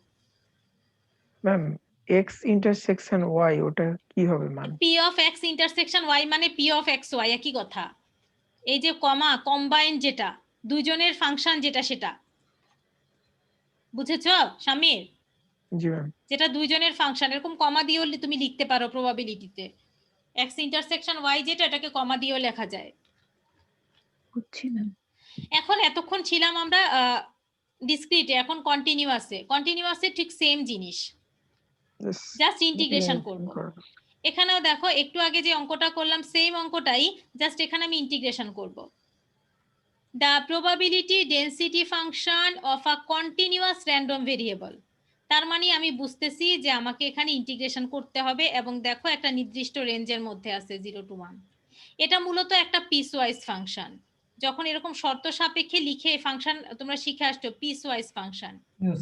ম্যাম এক্স ইন্টারসেকশন ওয়াই ওটা কি হবে মান? P of X intersection Y মানে পি অফ এক্স ওয়াই, একই কথা। এই যে কমা কম্বাইন, যেটা দুইজনের ফাংশন, যেটা সেটা বুঝেছো শামির? জি ম্যাম। যেটা দুইজনের ফাংশন, এরকম কমা দিয়েও তুমি লিখতে পারো প্রবাবিলিটিতে। এক্স ইন্টারসেকশন ওয়াই যেটা, এটাকে কমা দিয়েও লেখা যায়। বুঝছি ম্যাম। এখন এতক্ষণ ছিলাম আমরা ডিসক্রিটে, এখন কন্টিনিউয়াসে। কন্টিনিউয়াসে ঠিক সেম জিনিস, জাস্ট ইন্টিগ্রেশন করব। এখানেও দেখো একটু আগে যে অঙ্কটা করলাম সেম অঙ্কটাই, জাস্ট এখানে আমি ইন্টিগ্রেশন করব। The probability density function of a continuous random variable. তার মানে আমি বুঝতেছি যে আমাকে এখানে ইন্টিগ্রেশন করতে হবে, এবং দেখো একটা নির্দিষ্ট রেঞ্জের মধ্যে আছে 0 to 1। এটা মূলত একটা পিসওয়াইজ ফাংশন। যখন এরকম শর্ত সাপেক্ষে লিখে ফাংশন তোমরা শিখে আসছো, পিসওয়াইজ ফাংশন।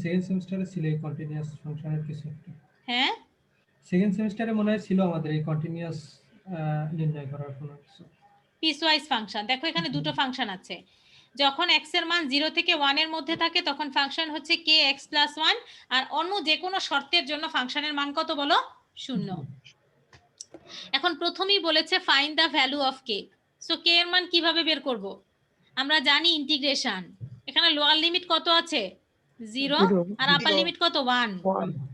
সেকেন্ড সেমিস্টারে ছিল এই কন্টিনিউয়াস ফাংশনের কিছু একটা। হ্যাঁ, সেকেন্ড সেমিস্টারে মনে হয় ছিল আমাদের এই কন্টিনিউয়াস নির্ণয় করার কোনো কিছু। পিসওয়াইজ ফাংশন দেখো এখানে দুটো ফাংশন আছে। যখন x এর মান 0 থেকে 1 এর মধ্যে থাকে তখন ফাংশন হচ্ছে kx + 1, আর অন্য যে কোনো শর্তের জন্য ফাংশনের মান কত বলো? 0। এখন প্রথমেই বলেছে find the value of k। So k এর মান কিভাবে বের করব? আমরা জানি ইন্টিগ্রেশন, এখানে লোয়ার লিমিট কত আছে? 0, আর আপার লিমিট কত? 1।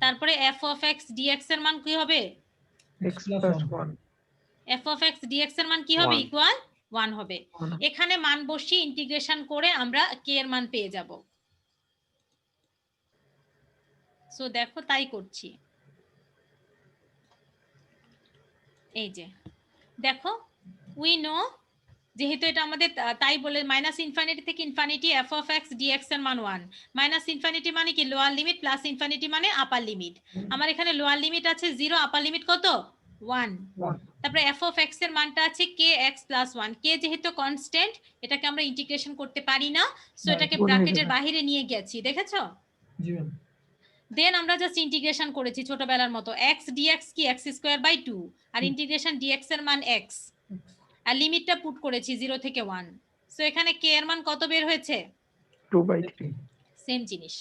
তারপরে f of x dx এর মান কি হবে? x plus 1 f of x dx এর মান কি হবে? ইকুয়াল 1 হবে। এখানে মান বসিয়ে ইন্টিগ্রেশন করে আমরা k এর মান পেয়ে যাব। সো দেখো তাই করছি। এই যে দেখো, উই নো, যেহেতু এটা আমাদের তাই বলে মাইনাস ইনফিনিটি থেকে infinity f of x dx এর মান 1। মাইনাস ইনফিনিটি মানে কি? লোয়ার লিমিট, প্লাস ইনফিনিটি মানে আপার লিমিট। আমার এখানে লোয়ার লিমিট আছে 0, আপার লিমিট কত? 1। তারপরে f of x এর মানটা আছে kx + 1। k যেহেতু কনস্ট্যান্ট, এটাকে আমরা ইন্টিগ্রেশন করতে পারি না, সো এটাকে ব্র্যাকেটের বাইরে নিয়ে গেছি, দেখেছো? জি ম্যাম। দেন আমরা জাস্ট ইন্টিগ্রেশন করেছি ছোটবেলার মতো। x dx কি? x²/2, আর ইন্টিগ্রেশন dx এর মান x, আর লিমিটটা পুট করেছি 0 থেকে 1। সো এখানে k এর মান কত বের হয়েছে? 2/3। সেম জিনিস।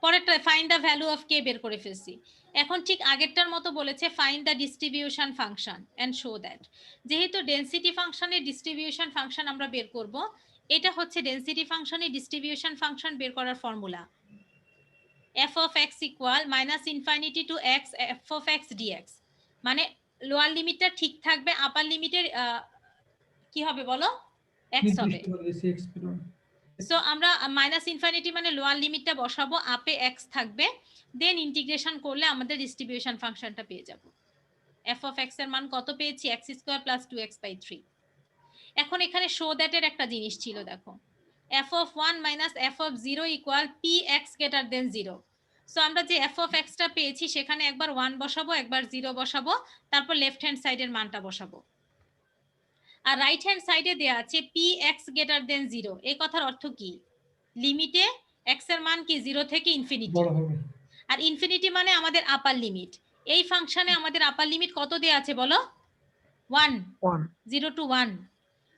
পরেরটা find the value of k বের করে ফেলছি। এখন ঠিক আগেরটার মতো বলেছে find the distribution function and show that. যেহেতু ডেনসিটি ফাংশনের ডিস্ট্রিবিউশন ফাংশন আমরা বের করব, এটা হচ্ছে ডেনসিটি ফাংশনের ডিস্ট্রিবিউশন ফাংশন বের করার formula. f of x equal -∞ to x f of x dx, মানে লোয়ার লিমিটটা ঠিক থাকবে, আপার লিমিটের কি হবে বলো? x হবে। সো আমরা -∞ মানে লোয়ার লিমিটটা বসাবো, আপে x থাকবে, দেন ইন্টিগ্রেশন করলে আমাদের ডিস্ট্রিবিউশন ফাংশনটা পেয়ে যাব। f of x এর মান কত পেয়েছি? x² + 2x/3। এখন এখানে শো দ্যাট এর একটা জিনিস ছিল, দেখো f of 1 - f of 0 = px > 0। So আমরা যে f of x টা পেয়েছি সেখানে একবার 1 বসাবো, একবার 0 বসাবো, তারপর লেফট হ্যান্ড সাইডের মানটা বসাবো। আর রাইট হ্যান্ড সাইডে দেয়া আছে px > 0। এই কথার অর্থ কি? লিমিটে x এর মান কি? 0 থেকে ইনফিনিটি, আর ইনফিনিটি মানে আমাদের আপার লিমিট। এই ফাংশনে আমাদের আপার লিমিট কত দেয়া আছে বলো? 1, 0 to 1।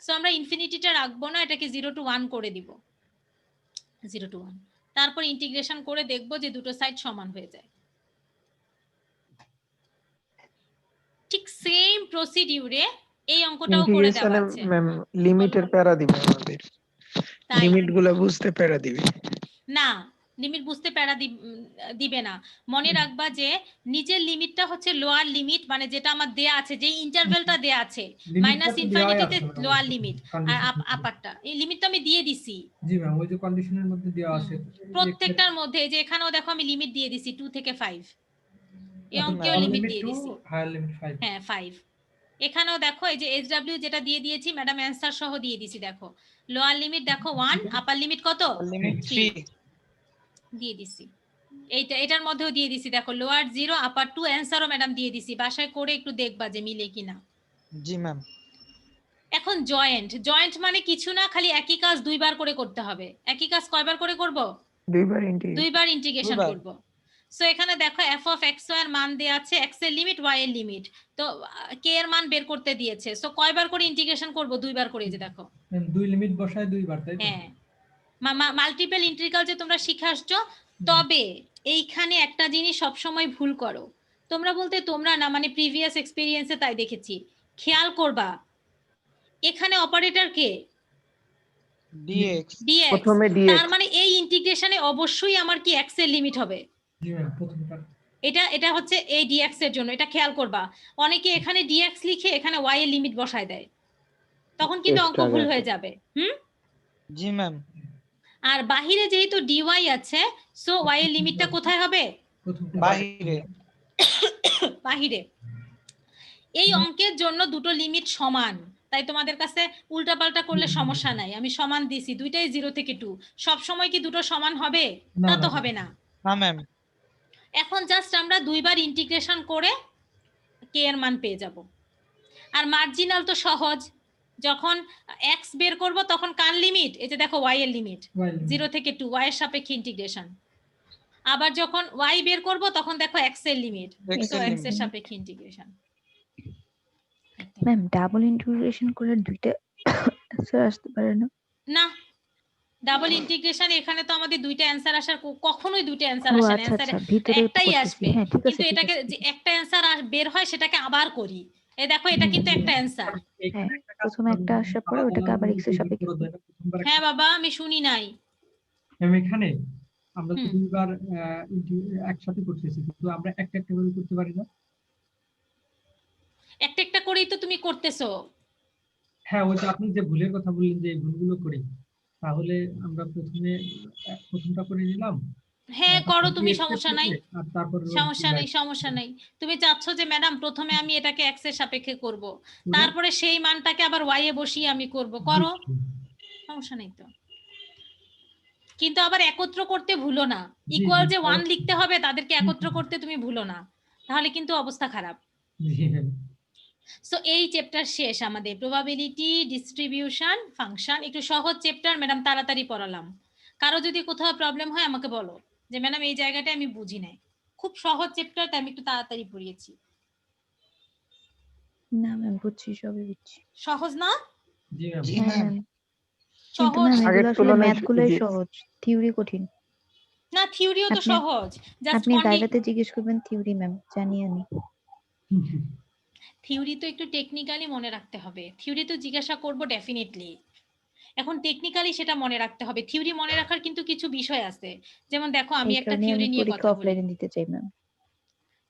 সো আমরা ইনফিনিটিটা রাখবো না, এটাকে 0 to 1 করে দিব, 0 to 1। তারপর ইন্টিগ্রেশন করে দেখবো যে দুটো সাইড সমান হয়ে যায়। ঠিক সেম প্রসিডিউরে এই অঙ্কটাও করে দেওয়া ইন্টিগ্রেশনে আছে। ম্যাম লিমিটের প্যারা দিবে আমাদের, তাই লিমিটগুলো বুঝতে প্যারা দিবে না, লিমিট বুঝতে প্যারা দিবে না। মনে রাখবা যে নিচের লিমিটটা হচ্ছে লোয়ার লিমিট, মানে যেটা আমার দেয়া আছে, যে ইন্টারভ্যালটা দেয়া আছে -∞ তে লোয়ার লিমিট, আর আপারটা এই লিমিটটা আমি দিয়ে দিছি। জি ম্যাম, ওই যে কন্ডিশনের মধ্যে দেওয়া আছে প্রত্যেকটার মধ্যে, যে এখানেও দেখো আমি লিমিট দিয়ে দিছি 2 থেকে 5, এই অঙ্কেও লিমিট দিয়ে দিছি। Higher limit 5। হ্যাঁ 5। এখানেও দেখো এই যে SW যেটা দিয়ে দিয়েছি ম্যাডাম, অ্যানসার সহ দিয়ে দিছি। দেখো লোয়ার লিমিট দেখো 1, আপার লিমিট কত? 3 দিয়ে দিছি। এটার মধ্যেও দিয়ে দিছি, দেখো লোয়ার 0, আপার 2, অ্যানসারও ম্যাডাম দিয়ে দিছি। বাসায় করে একটু দেখবা যে মিলে কিনা। জি ম্যাম। এখন জয়েন্ট মানে কিছু না, খালি একই কাজ দুইবার করে করতে হবে। একই কাজ কয়বার করে করব? দুইবার ইন্টিগ্রেশন করব। সো এখানে দেখো f of x এর মান দেয়া আছে, x এর লিমিট, y এর লিমিট, তো k এর মান বের করতে দিয়েছে। সো কয়বার করে ইন্টিগ্রেশন করব? দুইবার করে। যে দেখো দুই লিমিট বসায় দুইবার, তাই তো? হ্যাঁ, মাল্টিপল ইন্টিগ্রাল যে তোমরা শিখে আসছো, তবে এইখানে একটা জিনিস সবসময় ভুল করো, তোমরা বলতে তোমরা না, মানে প্রিভিয়াস এক্সপিরিয়েন্সে তাই দেখেছি, খেয়াল করবা এখানে অপারেটর কে, ডিএক্স ডিএক্স, প্রথমে তার dx মানে এই ইন্টিগ্রেশনে অবশ্যই আমার কি এক্স এর লিমিট হবে। জি ম্যাম প্রথমটা এটা হচ্ছে এই ডিএক্স এর জন্য, এটা খেয়াল করবা। অনেকে এখানে ডিএক্স লিখে এখানে ওয়াই এর লিমিট বসায় দেয়, তখন কিন্তু অঙ্ক Extra ভুল gap হয়ে এ। যাবে। জি ম্যাম আর বাহিরে যেহেতু ডিওয়াই আছে, সো ওয়াই এর লিমিটটা কোথায় হবে, প্রথমটা বাহিরে বাহিরে। এই অঙ্কের জন্য দুটো লিমিট সমান, তাই তোমাদের কাছে উল্টাপাল্টা করলে সমস্যা নাই, আমি সমান দিছি, দুইটাই 0 থেকে 2। সব সময় কি দুটো সমান হবে, না, তা তো না। হবে না। না ম্যাম এখন জাস্ট আমরা দুইবার ইন্টিগ্রেশন করে কে এর মান পেয়ে যাব। আর মার্জিনাল তো সহজ, যখন এক্স বের করব তখন কার লিমিট, এই যে দেখো ওয়াই এর লিমিট Y limit। 0 থেকে 2, ওয়াই এর সাপেক্ষে ইন্টিগ্রেশন। আবার যখন ওয়াই বের করব তখন দেখো এক্স এর লিমিট, X তো এর এক্স এর limit। সাপেক্ষে ইন্টিগ্রেশন। ম্যাম ডাবল ইন্টিগ্রেশন করলে দুইটা অ্যান্সার আসতে পারে না? না, ডাবল ইন্টিগ্রেশন এখানে তো আমাদের দুইটা অ্যান্সার আসার কখনোই দুইটা অ্যান্সার ও আসে না, আচ্ছা অ্যান্সার আচ্ছা, ভিতরে একটাই করতেছি। আসবে। হ্যাঁ ঠিক আছে কিন্তু ঠিক এটাকে আছে। যে একটা অ্যান্সার বের হয় সেটাকে আবার করি, এই দেখো এটা কিন্তু একটা অ্যান্সার। এখানে একটা কাজ প্রথমে একটা করবেন, আসার পরে আলাদা ওটাকে আবার আলাদা এক্স এর করে সাপেক্ষে করে দেন, প্রথমবার হ্যাঁ বাবা, আমি শুনি নাই। ম্যাম এখানে আমরা তো হুম। দুইবার একসাথে করতেছি, কিন্তু আমরা একটা একটা করে করতে পারি না। একটা একটা করেই তো তুমি করতেছো। হ্যাঁ ওই যে আপনি যে ভুলের কথা বললেন যে এই ভুলগুলো করি, তাহলে আমরা প্রথমটা করে নিলাম, হ্যাঁ তারপর করো তুমি, DX এর সমস্যা নাই, থেকে, আর তারপর সমস্যা নেই, সমস্যা নেই। তুমি চাচ্ছ যে ম্যাডাম প্রথমে আমি এটাকে এক্স এর সাপেক্ষে করব, করে- তারপরে সেই মানটাকে আবার ওয়াই এ বসিয়ে আমি করব, করো, সমস্যা নেই তো। কিন্তু আবার একত্র করতে ভুলো না, জি, ইকুয়াল জি, যে 1 অবশ্যই। লিখতে হবে তাদেরকে হুম, একত্র হুম। করতে তুমি ভুলো না, তাহলে কিন্তু অবস্থা খারাপ। জি ম্যাম। সো এই চ্যাপ্টার শেষ আমাদের, প্রবাবিলিটি ডিস্ট্রিবিউশন ফাংশন, একটু সহজ চ্যাপ্টার ম্যাডাম, তাড়াতাড়ি পড়ালাম। কারো যদি কোথাও প্রবলেম হয় আমাকে বলো যে ম্যাডাম এই জায়গাটা আমি বুঝি নাই, খুব সহজ চ্যাপ্টার, তাই আমি একটু তাড়াতাড়ি পড়িয়েছি। না ম্যাম বুঝছি, সবই বুঝছি। সহজ না, জি ম্যাম। জি হ্যাঁ ম্যাম ম্যাম, কিন্তু সহজ ম্যাম আগের এগুলো আসলে তুলনায় ম্যাথ গুলোই easy। সহজ, থিওরি কঠিন। না, থিওরিও তো আপনি- সহজ, জাস্ট আপনি ভাইভাতে জিজ্ঞেস করবেন থিওরি ম্যাম, জানি আমি। থিওরি তো একটু টেকনিক্যালি মনে রাখতে হবে, থিওরি তো জিজ্ঞাসা করব ডেফিনেটলি, এখন টেকনিক্যালি সেটা মনে রাখতে হবে। থিওরি মনে রাখার কিন্তু কিছু বিষয় আছে, যেমন দেখো আমি এই একটা কারণে থিওরি আমি নিয়ে পরীক্ষা কথা বলি। অফলাইনে দিতে চাই ম্যাম।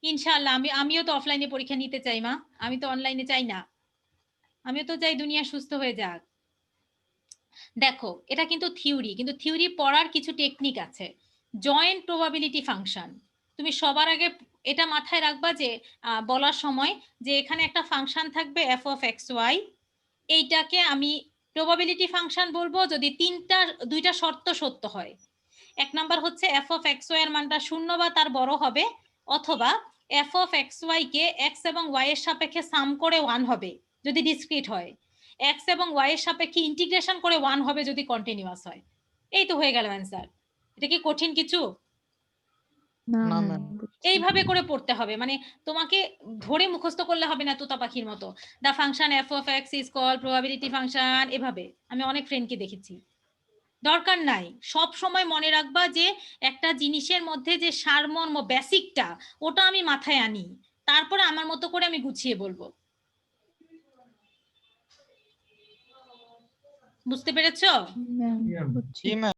ইনশাআল্লাহ, আমিও তো অফলাইনে পরীক্ষা নিতে চাই মা, আমি তো অনলাইনে চাই না, আমিও তো চাই দুনিয়া সুস্থ হয়ে যাক। দেখো এটা কিন্তু থিওরি, কিন্তু থিওরি পড়ার কিছু টেকনিক আছে। জয়েন্ট প্রবাবিলিটি ফাংশন, তুমি সবার আগে এটা মাথায় রাখবা যে বলার সময় যে এখানে একটা ফাংশন থাকবে এফ অফ এক্স ওয়াই, এইটাকে আমি প্রবাবিলিটি ফাংশন বলবো যদি দুইটা শর্ত সত্য হয়। এক নাম্বার হচ্ছে এফ অফ এক্স ওয়াই এর মানটা 0 বা তার বড় হবে, অথবা এফ অফ এক্স ওয়াই কে এক্স এবং ওয়াই এর সাপেক্ষে সাম করে 1 হবে যদি ডিসক্রিট হয়, এক্স এবং ওয়াই এর সাপেক্ষে ইন্টিগ্রেশন করে 1 হবে যদি কন্টিনিউয়াস হয়। এই তো হয়ে গেল অ্যান্সার। এটা কি কঠিন কিছু? না না ম্যাম ম্যাম। বুঝছি। এইভাবে করে পড়তে হবে, মানে তোমাকে ধরে মুখস্থ করলে হবে না তোতা পাখির মতো, the function f of x is call probability function, এভাবে আমি অনেক ফ্রেন্ডকে দেখেছি। দরকার নাই, সব সময় মনে রাখবা যে একটা জিনিসের মধ্যে যে সারমর্ম বেসিকটা, ওটা আমি মাথায় আনি, তারপরে আমার মতো করে আমি গুছিয়ে বলবো। বুঝতে পেরেছো? ম্যাম জি ম্যাম। বুঝছি। জি ম্যাম।